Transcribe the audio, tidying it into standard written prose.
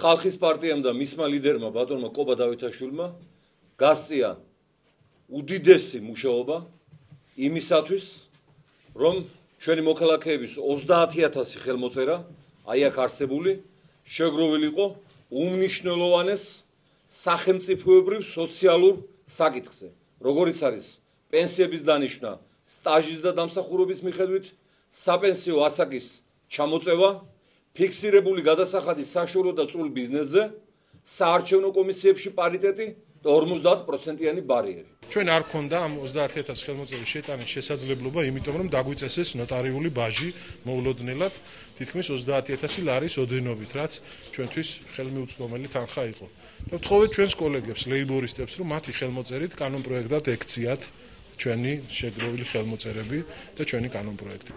ხალხის პარტიამ და მისმა ლიდერმა ბატონმა კობა დავითაშვილმა გასწია უდიდესი მუშაობა იმისათვის, რომ ჩვენი მოქალაქეების 30,000 ხელმოწერა აი აქ არსებული შეგროვილი იყო უმნიშვნელოვანეს სახელმწიფოებრივ სოციალურ საკითხზე, როგორიც არის პენსიების დანიშვნა სტაჟის და დამსახურების მიხედვით, საპენსიო ასაკის ჩამოწევა, ფიქსირებული გადასახადის საშუალო და წვრილ ბიზნესზე, საარჩევნო კომისიებში პარიტეტი და 50%-იანი ბარიერი. ჩვენ არ გქონდა ამ 30,000 ხელმოწერის შეტანის შესაძლებლობა, იმიტომ რომ დაგვიწესეს ნოტარიული ბაჟი მოულოდნელად, თითქმის 30,000 ლარის ოდენობით, რაც ჩვენთვის ხელმიუწვდომელი თანხა იყო. და ვთხოვეთ ჩვენს კოლეგებს, ლეიბორისტებს, რომ მათი ხელმოწერით კანონპროექტად ექციათ ჩვენი შეგროვილი ხელმოწერები და ჩვენი კანონპროექტი.